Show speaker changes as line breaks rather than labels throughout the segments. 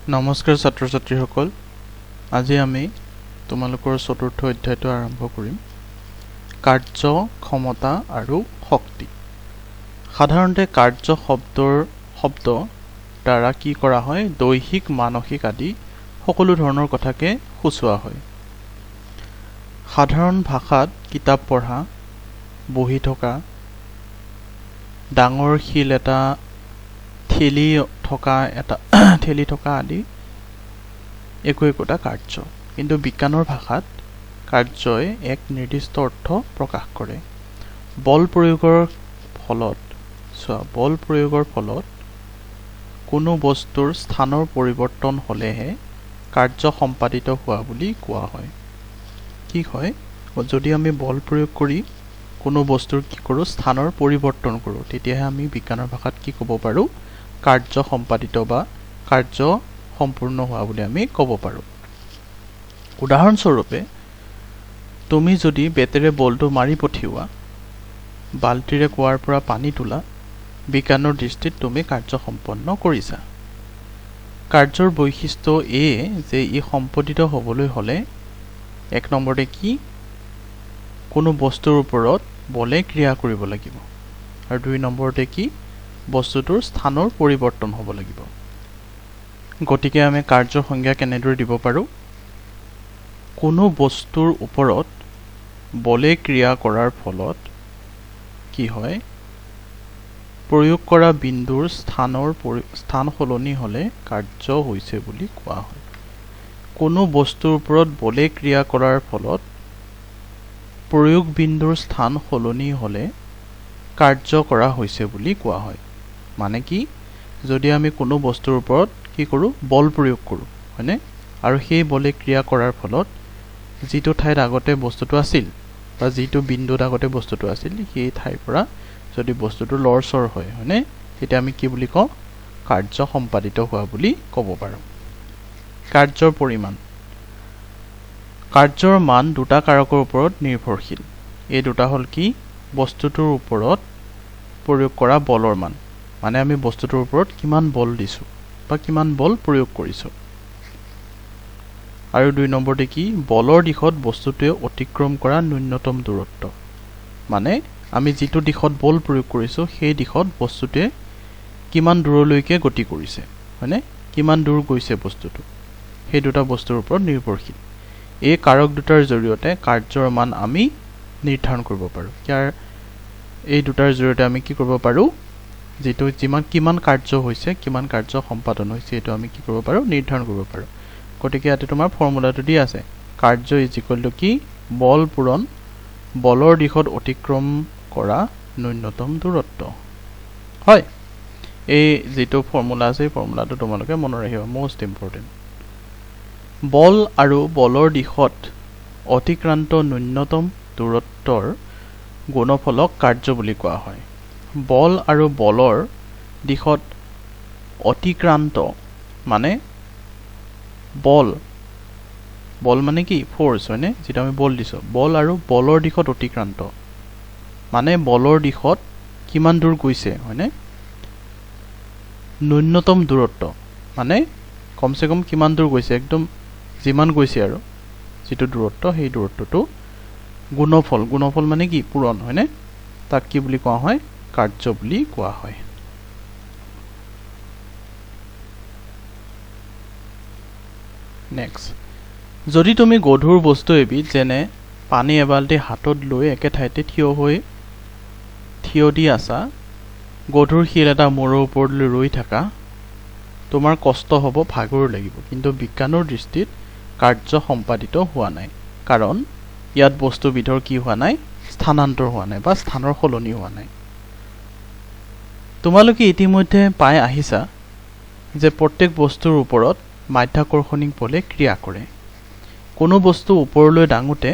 নমস্কাৰ ছাত্ৰ ছাত্ৰীসকল আজি আমি তোমালোকৰ চতুৰ্থ অধ্যায়টো আৰম্ভ কৰিম কাৰ্য ক্ষমতা আৰু শক্তি সাধাৰণতে কাৰ্য শব্দ দ্বাৰা কি কৰা হয় দৈহিক মানসিক আদি সকলো ধৰণৰ কথাকে সূচোৱা হয় সাধাৰণ ভাষাত কিতাপ পঢ়া বহি থকা ডাঙৰ শিল এটা ঠেলি থকা আদি একোটা কাৰ্য কিন্তু বিজ্ঞানৰ ভাষাত কাৰ্যই এক নিৰ্দিষ্ট অৰ্থ প্ৰকাশ কৰে বল প্ৰয়োগৰ ফলত কোনো বস্তুৰ স্থানৰ পৰিৱৰ্তন হ'লেহে কাৰ্য সম্পাদিত হোৱা বুলি কোৱা হয় কি হয় যদি আমি বল প্ৰয়োগ কৰি কোনো বস্তুৰ কি কৰোঁ স্থানৰ পৰিৱৰ্তন কৰোঁ তেতিয়াহে আমি বিজ্ঞানৰ ভাষাত কি ক'ব পাৰোঁ কাৰ্য সম্পাদিত বা কাৰ্য সম্পূৰ্ণ হোৱা বুলি আমি ক'ব পাৰোঁ উদাহৰণস্বৰূপে তুমি যদি বেটেৰে বলটো মাৰি পঠিওৱা বাল্টিৰে কুৱাৰ পৰা পানী তোলা বিজ্ঞানৰ দৃষ্টিত তুমি কাৰ্য সম্পন্ন কৰিছা কাৰ্যৰ বৈশিষ্ট্য এই যে ই সম্পাদিত হ'বলৈ হ'লে এক নম্বৰতে কি কোনো বস্তুৰ ওপৰত বলে ক্ৰিয়া কৰিব লাগিব আৰু দুই নম্বৰতে কি বস্তুটোৰ স্থানৰ পৰিৱৰ্তন হ'ব লাগিব গতিকে আমি কাৰ্যৰ সংজ্ঞা কেনেদৰে দিব পাৰোঁ কোনো বস্তুৰ ওপৰত বলে ক্ৰিয়া কৰাৰ ফলত কি হয় প্ৰয়োগ কৰা বিন্দুৰ স্থান সলনি হ'লে কাৰ্য হৈছে বুলি কোৱা হয় কোনো বস্তুৰ ওপৰত বলে ক্ৰিয়া কৰাৰ ফলত প্ৰয়োগ বিন্দুৰ স্থান সলনি হ'লে কাৰ্য কৰা হৈছে বুলি কোৱা হয় মানে কি যদি আমি কোনো বস্তুৰ ওপৰত কি কৰোঁ বল প্ৰয়োগ কৰোঁ হয়নে আৰু সেই বলে ক্ৰিয়া কৰাৰ ফলত যিটো ঠাইত আগতে বস্তুটো আছিল বা যিটো বিন্দুত আগতে বস্তুটো আছিল সেই ঠাইৰ পৰা যদি বস্তুটো লৰচৰ হয় হয়নে তেতিয়া আমি কি বুলি কওঁ কাৰ্য সম্পাদিত হোৱা বুলি ক'ব পাৰোঁ কাৰ্যৰ পৰিমাণ কাৰ্যৰ মান দুটা কাৰকৰ ওপৰত নিৰ্ভৰশীল এই দুটা হ'ল কি বস্তুটোৰ ওপৰত প্ৰয়োগ কৰা বলৰ মান মানে আমি বস্তুটোৰ ওপৰত কিমান বল দিছোঁ বা কিমান বল প্ৰয়োগ কৰিছোঁ আৰু দুই নম্বৰতে কি বলৰ দিশত বস্তুটোৱে অতিক্ৰম কৰা ন্যূনতম দূৰত্ব মানে আমি যিটো দিশত বল প্ৰয়োগ কৰিছোঁ সেই দিশত বস্তুটোৱে কিমান দূৰলৈকে গতি কৰিছে হয়নে কিমান দূৰ গৈছে বস্তুটো সেই দুটা বস্তুৰ ওপৰত নিৰ্ভৰশীল এই কাৰক দুটাৰ জৰিয়তে কাৰ্যৰ মান আমি নিৰ্ধাৰণ কৰিব পাৰোঁ এই দুটাৰ জৰিয়তে আমি কি কৰিব পাৰোঁ যেটো কিমান কাৰ্য হৈছে কিমান কাৰ্য সম্পাদন হৈছে এটো আমি কি কৰিব পাৰোঁ নিৰ্ধাৰণ কৰিব পাৰোঁ গতিকে ইয়াতে তোমাৰ ফৰ্মুলাটো দি আছে কাৰ্য কি বল পূৰণ বলৰ দিশত অতিক্ৰম কৰা ন্যূনতম দূৰত্ব হয় এই যেটো ফৰ্মুলা আছে এই ফৰ্মুলাটো তোমালোকে মনত ৰাখিবা মোষ্ট ইম্পৰ্টেন্ট বল আৰু বলৰ দিশত অতিক্ৰান্ত ন্যূনতম দূৰত্বৰ গুণফলক কাৰ্য বুলি কোৱা হয় বল আৰু বলৰ দিশত অতিক্ৰান্ত মানে বল মানে কি ফোৰ্স হয়নে যেটা আমি বল দিছো বল আৰু বলৰ দিশত অতিক্ৰান্ত মানে বলৰ দিশত কিমান দূৰ গৈছে হয়নে ন্যূনতম দূৰত্ব মানে কমসে কম কিমান দূৰ গৈছে একদম যিমান গৈছে আৰু যেটো দূৰত্ব সেই দূৰত্বটো গুণফল মানে কি পূৰণ হয়নে তাক কি বুলি কোৱা হয় কাৰ্য বুলি কোৱা হয় নেক্সট যদি তুমি গধুৰ বস্তু এবিধ যেনে পানী এবাল্টি হাতত লৈ একে ঠাইতে থিয় দি আছা গধুৰ শিল এটা মূৰৰ ওপৰত লৈ ৰৈ থাকা তোমাৰ কষ্ট হ'ব ভাগৰ লাগিব কিন্তু বিজ্ঞানৰ দৃষ্টিত কাৰ্য সম্পাদিত হোৱা নাই কাৰণ ইয়াত বস্তুবিধৰ কি হোৱা নাই স্থানান্তৰ হোৱা নাই বা স্থানৰ সলনি হোৱা নাই তোমালোকে ইতিমধ্যে পাই আহিছা যে প্ৰত্যেক বস্তুৰ ওপৰত মাধ্যাকৰ্ষণিক বলে ক্ৰিয়া কৰে কোনো বস্তু ওপৰলৈ ডাঙোতে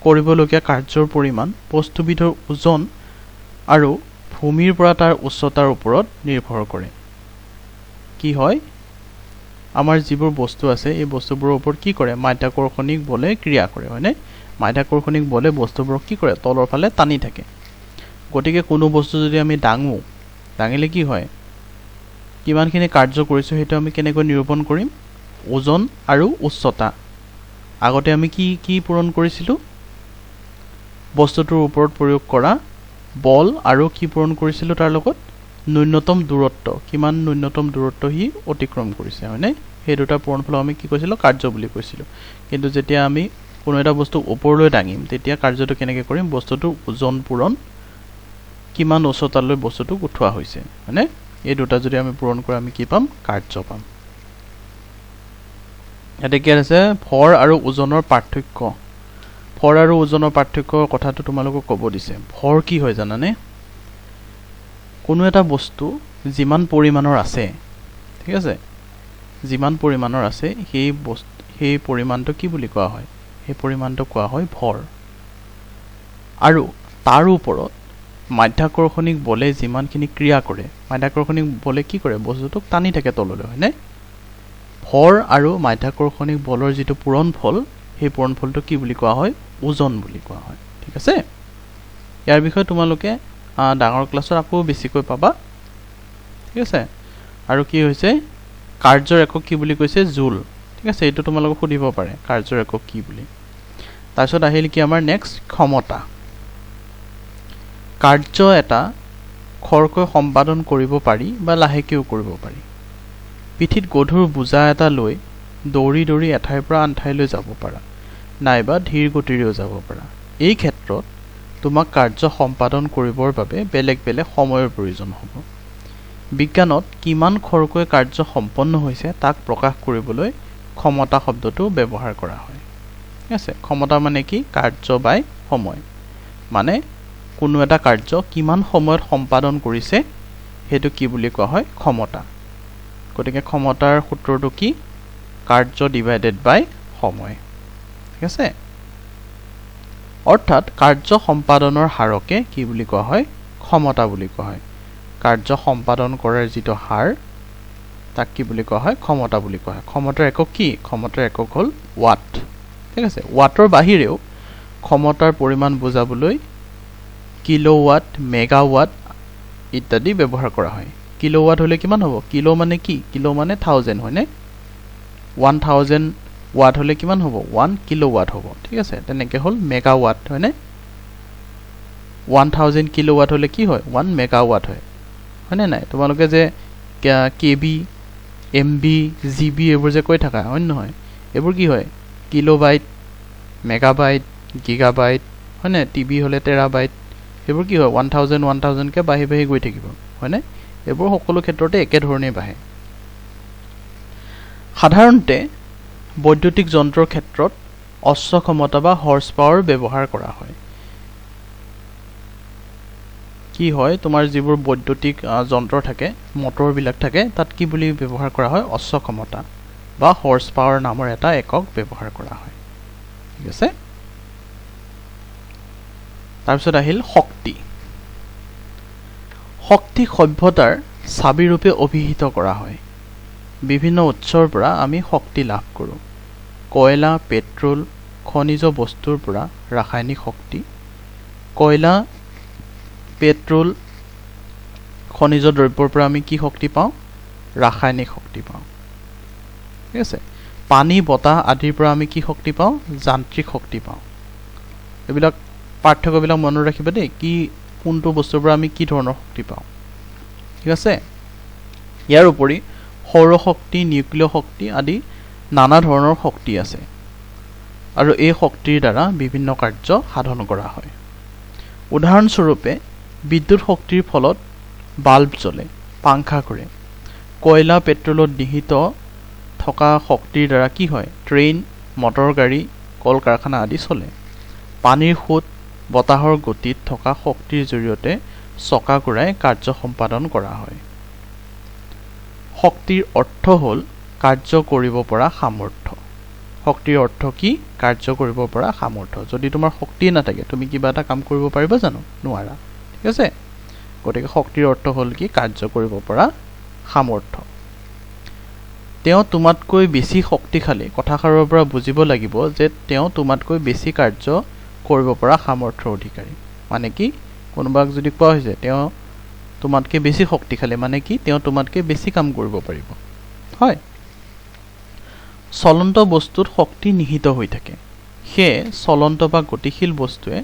কৰিবলগীয়া কাৰ্যৰ পৰিমাণ বস্তুবিধৰ ওজন আৰু ভূমিৰ পৰা তাৰ উচ্চতাৰ ওপৰত নিৰ্ভৰ কৰে কি হয় আমাৰ যিবোৰ বস্তু আছে এই বস্তুবোৰৰ ওপৰত কি কৰে মাধ্যাকৰ্ষণিক বলে ক্ৰিয়া কৰে হয়নে মাধ্যাকৰ্ষণিক বলে বস্তুবোৰক কি কৰে তলৰ ফালে টানি থাকে গতিকে কোনো বস্তু যদি আমি দাঙিলে কি হয় কিমানখিনি কাৰ্য কৰিছো হেতু আমি কেনেকৈ নিৰূপণ কৰিম ওজন আৰু উচ্চতা আগতে আমি কি কি পূৰণ কৰিছিলোঁ বস্তুটোৰ ওপৰত প্ৰয়োগ কৰা বল আৰু কি পূৰণ কৰিছিলোঁ তাৰ লগত ন্যূনতম দূৰত্ব কিমান ন্যূনতম দূৰত্ব হি অতিক্ৰম কৰিছে হয়নে সেই দুটা পূৰণফলক আমি কি কৈছিলোঁ কাৰ্য বুলি কৈছিলোঁ কিন্তু যেতিয়া আমি কোনো এটা বস্তু ওপৰলৈ দাঙিম তেতিয়া কাৰ্যটো কেনেকৈ কৰিম বস্তুটোৰ ওজন পূৰণ কিমান উচ্চতালৈ বস্তুটো উঠোৱা হৈছে হয়নে এই দুটা যদি আমি পূৰণ কৰি আমি কি পাম কাৰ্য পাম এটা কি আছে ভৰ আৰু ওজনৰ পাৰ্থক্য ভৰ আৰু ওজনৰ পাৰ্থক্যৰ কথাটো তোমালোকক ক'ব দিছে ভৰ কি হয় জানানে কোনো এটা বস্তু যিমান পৰিমাণৰ আছে ঠিক আছে যিমান পৰিমাণৰ আছে সেই পৰিমাণটো কি বুলি কোৱা হয় সেই পৰিমাণটো কোৱা হয় ভৰ আৰু তাৰ ওপৰত মাধ্যাকৰ্ষণিক বলে যিমানখিনি ক্ৰিয়া কৰে মাধ্যাকৰ্ষণিক বলে কি কৰে বস্তুটোক টানি থাকে তললৈ হয়নে ভৰ আৰু মাধ্যাকৰ্ষণিক বলৰ যিটো পূৰণফল সেই পূৰণফলটো কি বুলি কোৱা হয় ওজন বুলি কোৱা হয় ঠিক আছে ইয়াৰ বিষয়ে তোমালোকে ডাঙৰ ক্লাছত আকৌ বেছিকৈ পাবা ঠিক আছে আৰু কি হৈছে কাৰ্যৰ একক কি বুলি কৈছে জুল ঠিক আছে এইটো তোমালোকক সুধিব পাৰে কাৰ্যৰ একক কি বুলি তাৰপিছত আহিল কি আমাৰ নেক্সট ক্ষমতা কাৰ্য এটা খৰকৈ সম্পাদন কৰিব পাৰি বা লাহেকৈও কৰিব পাৰি পিঠিত গধুৰ বোজা এটা লৈ দৌৰি দৌৰি এঠাইৰ পৰা আন ঠাইলৈ যাব পাৰা নাইবা ধীৰ গতিৰেও যাব পাৰা এই ক্ষেত্ৰত তোমাক কাৰ্য সম্পাদন কৰিবৰ বাবে বেলেগ বেলেগ সময়ৰ প্ৰয়োজন হ'ব বিজ্ঞানত কিমান খৰকৈ কাৰ্য সম্পন্ন হৈছে তাক প্ৰকাশ কৰিবলৈ ক্ষমতা শব্দটো ব্যৱহাৰ কৰা হয় ঠিক আছে ক্ষমতা মানে কি কাৰ্য বাই সময় মানে কোনো এটা কাৰ্য কিমান সময়ত সম্পাদন কৰিছে সেইটো কি বুলি কোৱা হয় ক্ষমতা গতিকে ক্ষমতাৰ সূত্ৰটো কি কাৰ্য ডিভাইডেড বাই সময় ঠিক আছে অৰ্থাৎ কাৰ্য সম্পাদনৰ হাৰকে কি বুলি কোৱা হয় ক্ষমতা বুলি কোৱা হয় কাৰ্য সম্পাদন কৰাৰ যিটো হাৰ তাক কি বুলি কোৱা হয় ক্ষমতা বুলি কোৱা হয় ক্ষমতাৰ একক কি ক্ষমতাৰ একক হ'ল ওৱাট ঠিক আছে ওৱাটৰ বাহিৰেও ক্ষমতাৰ পৰিমাণ বুজাবলৈ কিলোৱাট মেগাৱাট ইত্যাদি ব্যৱহাৰ কৰা হয় কিলোৱাট হলে কিমান হ'ব কিলো মানে কি কিলো মানে 1000 হয়নে 1000 ওয়াট হলে কিমান হ'ব 1 কিলোৱাট হ'ব ঠিক আছে তেনেকৈ হ'ল মেগাৱাট হয়নে 1000 কিলোৱাট হলে কি হয় 1 মেগাৱাট হয় হয়নে নাই তোমালোকে যে কেবি এমবি জিবি এইবোৰ যে কৈ থাকা হয় নহয় এইবোৰ কি হয় কিলোবাইট মেগাবাইট গিগাবাইট হয়নে টিবি হলে টেৰাবাইট এইবোৰ কি হয় 1000 কে বাঢ়ি বাঢ়ি গৈ থাকিব হয়নে এইবোৰ সকলো ক্ষেত্ৰতে একে ধৰণে বাঢ়ে সাধাৰণতে বৈদ্যুতিক যন্ত্ৰৰ ক্ষেত্ৰত অশ্ব ক্ষমতা বা হৰ্স পাৱাৰ ব্যৱহাৰ কৰা হয় কি হয় তোমাৰ যিবোৰ বৈদ্যুতিক যন্ত্ৰ থাকে মটৰ বিলাক থাকে তাত কি বুলি ব্যৱহাৰ কৰা হয় অশ্ব ক্ষমতা বা হৰ্স পাৱাৰ নামৰ এটা একক ব্যৱহাৰ কৰা হয় ঠিক আছে তাৰপিছত আহিল শক্তি শক্তি সভ্যতাৰ চাবিৰূপে অভিহিত কৰা হয় বিভিন্ন উৎসৰ পৰা আমি শক্তি লাভ কৰোঁ কয়লা পেট্ৰল খনিজ বস্তুৰ পৰা ৰাসায়নিক শক্তি কয়লা পেট্ৰল খনিজ দ্ৰব্যৰ পৰা আমি কি শক্তি পাওঁ ৰাসায়নিক শক্তি পাওঁ ঠিক আছে পানী বতাহ আদিৰ পৰা আমি কি শক্তি পাওঁ যান্ত্ৰিক শক্তি পাওঁ এইবিলাক পাৰ্থক্যবিলাক মনত ৰাখিবা দেই কি কোনটো বস্তুৰ পৰা আমি কি ধৰণৰ শক্তি পাওঁ ঠিক আছে ইয়াৰ উপৰি সৌৰ শক্তি নিউক্লিয় শক্তি আদি নানা ধৰণৰ শক্তি আছে আৰু এই শক্তিৰ দ্বাৰা বিভিন্ন কাৰ্য সাধন কৰা হয় উদাহৰণস্বৰূপে বিদ্যুৎ শক্তিৰ ফলত বাল্ব জ্বলে পাংখা ঘূৰে কয়লা পেট্ৰলত নিহিত থকা শক্তিৰ দ্বাৰা কি হয় ট্ৰেইন মটৰ গাড়ী কল কাৰখানা আদি চলে পানীৰ সোঁত বতাহৰ গতিত থকা শক্তিৰ জৰিয়তে চকা ঘূৰাই কাৰ্য সম্পাদন কৰা হয় শক্তিৰ অৰ্থ হ'ল কাৰ্য কৰিব পৰা সামৰ্থ্য শক্তিৰ অৰ্থ কি কাৰ্য কৰিব পৰা সামৰ্থ্য যদি তোমাৰ শক্তি নাথাকে তুমি কিবা এটা কাম কৰিব পাৰিবা জানো নোৱাৰা ঠিক আছে গতিকে শক্তিৰ অৰ্থ হ'ল কি কাৰ্য কৰিব পৰা সামৰ্থ্য তেওঁ তোমাতকৈ বেছি শক্তিশালী কথাষাৰৰ পৰা বুজিব লাগিব যে তেওঁ তোমাতকৈ বেছি কাৰ্য কৰিব পৰা সামৰ্থ্যৰ অধিকাৰী মানে কি কোনোবাক যদি কোৱা হৈছে তেওঁ তোমাতকৈ বেছি শক্তিশালী মানে কি তেওঁ তোমাতকৈ বেছি কাম কৰিব পাৰিব হয় চলন্ত বস্তুত শক্তি নিহিত হৈ থাকে সেয়ে চলন্ত বা গতিশীল বস্তুৱে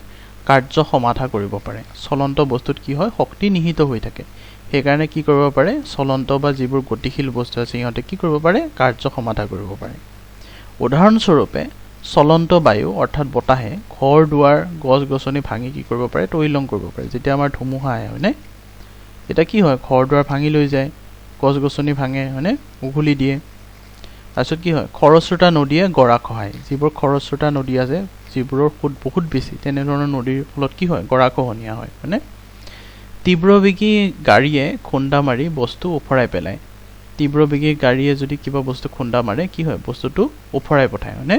কাৰ্য সমাধা কৰিব পাৰে চলন্ত বস্তুত কি হয় শক্তি নিহিত হৈ থাকে সেইকাৰণে কি কৰিব পাৰে চলন্ত বা যিবোৰ গতিশীল বস্তু আছে ইহঁতে কি কৰিব পাৰে কাৰ্য সমাধা কৰিব পাৰে উদাহৰণস্বৰূপে চলন্ত বায়ু অৰ্থাৎ বতাহে ঘৰ দুৱাৰ গছ গছনি ভাঙি কি কৰিব পাৰে তহিলং কৰিব পাৰে যেতিয়া আমাৰ ধুমুহা আহে হয়নে এটা কি হয় ঘৰ দুৱাৰ ভাঙি লৈ যায় গছ গছনি ভাঙে হয়নে উঘলি দিয়ে তাৰপিছত কি হয় খৰস্ৰোতা নদীয়ে গৰা খহায় যিবোৰ খৰস্ৰোতা নদী আছে যিবোৰৰ সুত বহুত বেছি তেনেধৰণৰ নদীৰ ফলত কি হয় গৰা খহনীয়া হয় হয়নে তীব্ৰবেগী গাড়ীয়ে খুন্দা মাৰি বস্তু উফৰাই পেলায় তীব্ৰবেগী গাড়ীয়ে যদি কিবা বস্তু খুন্দা মাৰে কি হয় বস্তুটো উফৰাই পঠায় হয়নে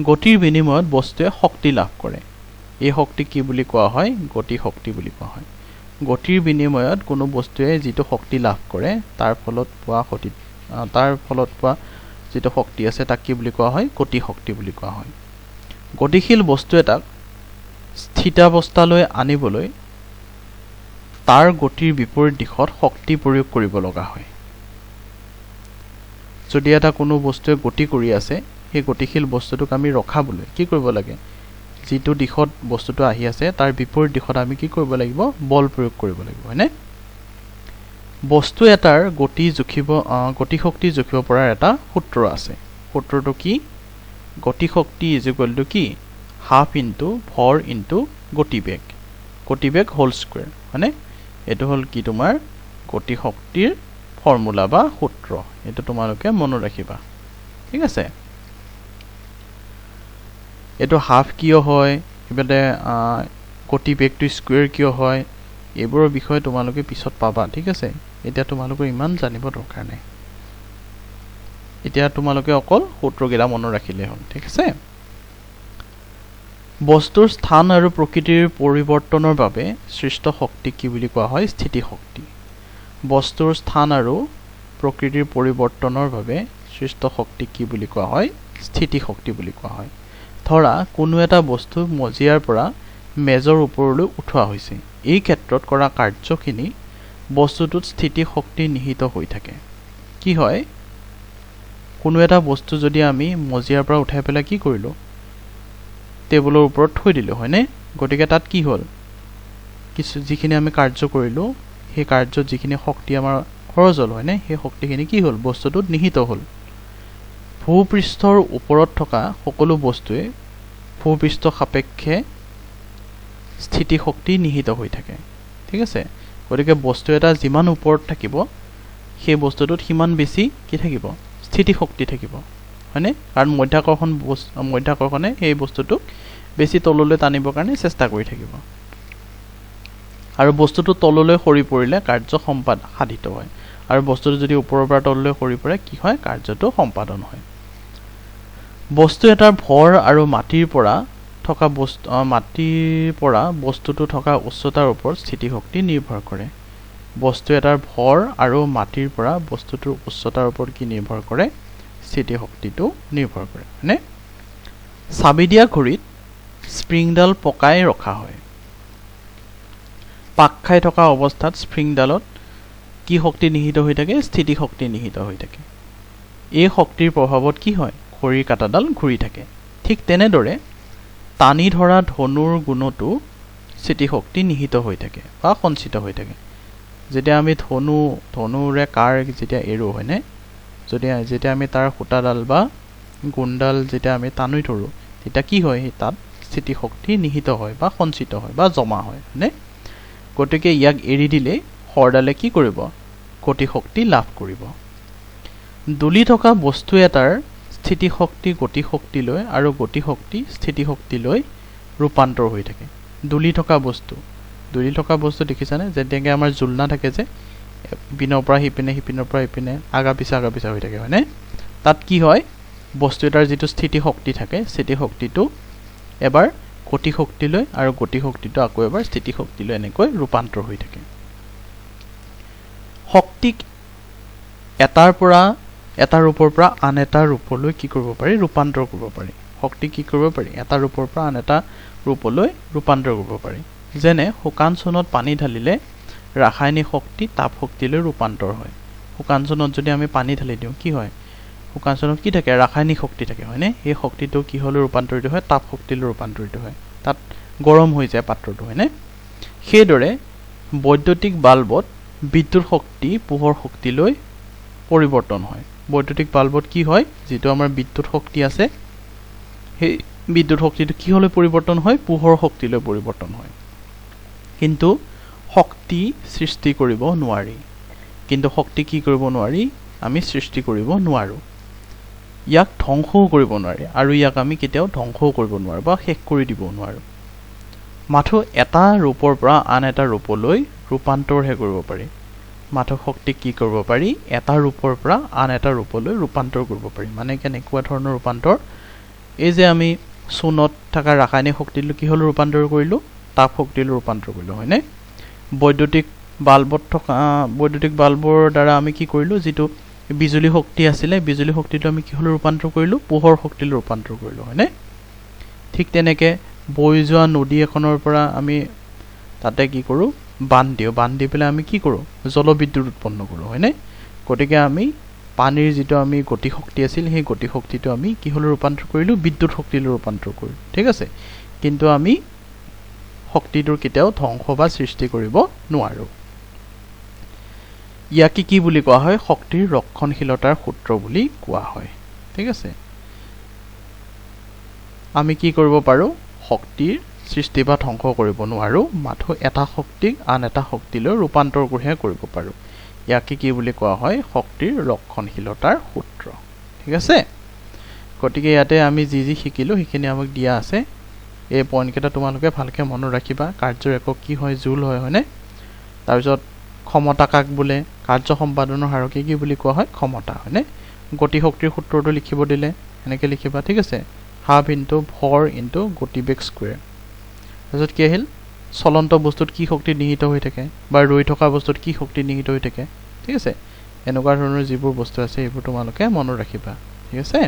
গতিৰ বিনিময়ত বস্তুৱে শক্তি লাভ কৰে এই শক্তি কি বুলি কোৱা হয় গতি শক্তি বুলি কোৱা হয় গতিৰ বিনিময়ত কোনো বস্তুৱে যিটো শক্তি লাভ কৰে তাৰ ফলত পোৱা যিটো শক্তি আছে তাক কি বুলি কোৱা হয় গতি শক্তি বুলি কোৱা হয় গতিশীল বস্তু এটাক স্থিতাৱস্থালৈ আনিবলৈ তাৰ গতিৰ বিপৰীত দিশত শক্তি প্ৰয়োগ কৰিব লগা হয় যদি এটা কোনো বস্তুৱে গতি কৰি আছে সেই গতিশীল বস্তুটোক আমি ৰখাবলৈ কি কৰিব লাগে যিটো দিশত বস্তুটো আহি আছে তাৰ বিপৰীত দিশত আমি কি কৰিব লাগিব বল প্ৰয়োগ কৰিব লাগিব হয়নে বস্তু এটাৰ গতি শক্তি জুখিব পৰাৰ এটা সূত্ৰ আছে সূত্ৰটো কি গতি শক্তি = কি হাফ ইনটু ভৰ ইনটু গতিবেগ হোল স্কয়াৰ হয়নে এটো হল কি তোমাৰ গতি শক্তিৰ ফৰ্মুলা বা সূত্ৰ এটো তোমালোকে মনত ৰাখিবা ঠিক আছে এটো হাফ কিয় হয় ইবেতে গতিবেগটো স্কয়াৰ কিয় হয় এইবোৰৰ বিষয়ে তোমালোকে পিছত পাবা ঠিক আছে এতিয়া তোমালোকে ইমান জানিব দৰকাৰ নাই এতিয়া তোমালোকে অকল সূত্ৰকেইটা মনত ৰাখিলে হ'ল ঠিক আছে বস্তুৰ স্থান আৰু প্ৰকৃতিৰ পৰিৱৰ্তনৰ বাবে সৃষ্ট শক্তি কি বুলি কোৱা হয় স্থিতি শক্তি বস্তুৰ স্থান আৰু প্ৰকৃতিৰ পৰিৱৰ্তনৰ বাবে সৃষ্ট শক্তি কি বুলি কোৱা হয় স্থিতি শক্তি বুলি কোৱা হয় ধৰা কোনো এটা বস্তু মজিয়াৰ পৰা মেজৰ ওপৰলৈ উঠোৱা হৈছে এই ক্ষেত্ৰত কৰা কাৰ্যখিনি বস্তুটোত স্থিতি শক্তি নিহিত হৈ থাকে কি হয় কোনো এটা বস্তু যদি আমি মজিয়াৰ পৰা উঠাই পেলাই কি কৰিলো টেবুলৰ ওপৰত থৈ দিলো হয়নে গতিকে তাত কি হ'ল কিছু যিখিনি আমি কাৰ্য কৰিলো সেই কাৰ্যত যিখিনি শক্তি আমাৰ খৰচ হ'ল হয়নে সেই শক্তিখিনি কি হ'ল বস্তুটোত নিহিত হ'ল ভূপৃষ্ঠৰ ওপৰত থকা সকলো বস্তুৱে ভূপৃষ্ঠ সাপেক্ষে স্থিতি শক্তি নিহিত হৈ থাকে ঠিক আছে গতিকে বস্তু এটা যিমান ওপৰত থাকিব সেই বস্তুটোত সিমান বেছি কি থাকিব স্থিতি শক্তি থাকিব হয়নে কাৰণ মধ্যাকৰ্ষণে সেই বস্তুটোক বেছি তললৈ টানিবৰ কাৰণে চেষ্টা কৰি থাকিব আৰু বস্তুটো তললৈ সৰি পৰিলে কাৰ্য সাধিত হয় আৰু বস্তুটো যদি ওপৰৰ পৰা তললৈ সৰি পৰে কি হয় কাৰ্যটো সম্পাদন হয় বস্তু এটাৰ ভৰ আৰু মাটিৰ পৰা বস্তুটো থকা উচ্চতাৰ ওপৰত স্থিতি শক্তি নিৰ্ভৰ কৰে বস্তু এটাৰ ভৰ আৰু মাটিৰ পৰা বস্তুটোৰ উচ্চতাৰ ওপৰত কি নিৰ্ভৰ কৰে স্থিতি শক্তিটো নিৰ্ভৰ কৰে হয়নে চাবি দিয়া ঘড়ীত স্প্ৰিংডাল পকাই ৰখা হয় পাক খাই থকা অৱস্থাত স্প্ৰিংডালত কি শক্তি নিহিত হৈ থাকে স্থিতি শক্তি নিহিত হৈ থাকে এই শক্তিৰ প্ৰভাৱত কি হয় ঘড়ীৰ কাঁটাডাল ঘূৰি থাকে ঠিক তেনেদৰে টানি ধৰা ধনুৰ গুণটো স্থিতি শক্তি নিহিত হৈ থাকে বা সঞ্চিত হৈ থাকে যেতিয়া আমি ধনুৰে কাৰ যেতিয়া এৰো হয়নে যেতিয়া আমি তাৰ খুঁটাডাল বা গুণডাল যেতিয়া আমি টানি ধৰো তেতিয়া কি হয় তাত স্থিতি শক্তি নিহিত হয় বা সঞ্চিত হয় বা জমা হয় হয়নে গতিকে ইয়াক এৰি দিলে হৰডালে কি কৰিব গতি শক্তি লাভ কৰিব দুলি থকা বস্তু এটাৰ স্থিতি শক্তি গতি শক্তিলৈ আৰু গতি শক্তি স্থিতি শক্তিলৈ ৰূপান্তৰ হৈ থাকে দুলি থকা বস্তু দেখিছানে যেনেকৈ আমাৰ জুলনা থাকে যে পিনৰ পৰা সিপিনে আগা পিছা হৈ থাকে হয়নে তাত কি হয় বস্তু এটাৰ যিটো স্থিতি শক্তি থাকে স্থিতি শক্তিটো এবাৰ গতি শক্তিলৈ আৰু গতি শক্তিটো আকৌ এবাৰ স্থিতি শক্তিলৈ এনেকৈ ৰূপান্তৰ হৈ থাকে শক্তিক এটা ৰূপৰ পৰা আন এটা ৰূপলৈ কি কৰিব পাৰি ৰূপান্তৰ কৰিব পাৰি শক্তি কি কৰিব পাৰি এটা ৰূপৰ পৰা আন এটা ৰূপলৈ ৰূপান্তৰ কৰিব পাৰি যেনে শুকান চনত পানী ঢালিলে ৰাসায়নিক শক্তি তাপ শক্তিলৈ ৰূপান্তৰ হয় শুকান চনত যদি আমি পানী ঢালি দিওঁ কি হয় শুকান চূৰ্ণত কি থাকে ৰাসায়নিক শক্তি থাকে হয়নে এই শক্তিটো কি হলে ৰূপান্তৰিত হয় তাপ শক্তিলৈ ৰূপান্তৰিত হয় তাত গৰম হৈ যায় পাত্ৰটো হয়নে সেইদৰে বৈদ্যুতিক বাল্বত বিদ্যুৎ শক্তি পোহৰ শক্তিলৈ পৰিৱৰ্তন হয় বৈদ্যুতিক বাল্বত কি হয় যেটো আমাৰ বিদ্যুৎ শক্তি আছে সেই বিদ্যুৎ শক্তিটো কি হলে পৰিৱৰ্তন হয় পোহৰ শক্তিলৈ পৰিৱৰ্তন হয় কিন্তু শক্তি সৃষ্টি কৰিব নোৱাৰি কিন্তু শক্তি কি কৰিব নোৱাৰি আমি সৃষ্টি কৰিব নোৱাৰো ইয়াক ধ্বংসও কৰিব নোৱাৰি আৰু ইয়াক আমি কেতিয়াও ধ্বংসও কৰিব নোৱাৰো বা শেষ কৰি দিব নোৱাৰো মাথো এটা ৰূপৰ পৰা আন এটা ৰূপলৈ ৰূপান্তৰহে কৰিব পাৰি মাথো শক্তি কি কৰিব পাৰি এটা ৰূপৰ পৰা আন এটা ৰূপলৈ ৰূপান্তৰ কৰিব পাৰি মানে কেনেকুৱা ধৰণৰ ৰূপান্তৰ এই যে আমি চূণত থকা ৰাসায়নিক শক্তিলৈ কি হল ৰূপান্তৰ কৰিলো তাপ শক্তিলৈ ৰূপান্তৰ কৰিলো হয়নে বৈদ্যুতিক বাল্বত থকা বৈদ্যুতিক বাল্বৰ দ্বাৰা আমি কি কৰিলো যেটো বিজুলী শক্তি আছিলে বিজুলী শক্তিটো আমি কি হল ৰূপান্তৰ কৰিলো পোহৰ শক্তিলৈ ৰূপান্তৰ কৰিলো হয়নে ঠিক তেনেকে বৈ যোৱা নদী এখনৰ পৰা আমি তাতে কি কৰো বান্ধ দি পেলাই আমি কি কৰো জলবিদ্যুৎ উৎপন্ন কৰো হয়নে গতিকে আমি পানীৰ যেটো আমি গতি শক্তি আছিল সেই গতি শক্তিটো আমি কি হল ৰূপান্তৰ কৰিলো বিদ্যুৎ শক্তিলৈ ৰূপান্তৰ কৰিলো ঠিক আছে কিন্তু আমি শক্তিটোৰ কেতিয়াও ধ্বংস বা সৃষ্টি কৰিব নোৱাৰো ইয়াক কি বুলি কোৱা হয় শক্তিৰ ৰক্ষণশীলতাৰ সূত্ৰ বুলি কোৱা হয় ঠিক আছে আমি কি কৰিব পাৰো শক্তিৰ সৃষ্টি বা ধ্বংস কৰিব নোৱাৰো মাথো এটা শক্তিক আন এটা শক্তিলৈ ৰূপান্তৰ কৰিহে কৰিব পাৰো ইয়াক কি বুলি কোৱা হয় শক্তিৰ ৰক্ষণশীলতাৰ সূত্ৰ ঠিক আছে গতিকে ইয়াতে আমি যি শিকিলো সেইখিনি আমাক দিয়া আছে এই পইণ্ট কেইটা তোমালোকে ভালকে মনত ৰাখিবা কাৰ্যৰ একক কি হয় জুল হয় হয়নে তাৰ পিছত ক্ষমতা কাক বোলে কাৰ্য সম্পাদনৰ হাৰকে কি বুলি কোৱা হয় ক্ষমতা হয়নে গতি শক্তিৰ সূত্ৰটো লিখিব দিলে এনেকৈ লিখিবা ঠিক আছে হাফ ইনটু ভৰ ইনটু গতিবেগ স্কয়াৰ তাৰপিছত কি আহিল চলন্ত বস্তুত কি শক্তি নিহিত হৈ থাকে বা ৰৈ থকা বস্তুত কি শক্তি নিহিত হৈ থাকে ঠিক আছে এনেকুৱা ধৰণৰ যিবোৰ বস্তু আছে এইবোৰ তোমালোকে মনত ৰাখিবা ঠিক আছে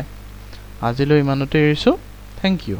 আজিলৈ ইমানতে এৰিছো থ্যাংক ইউ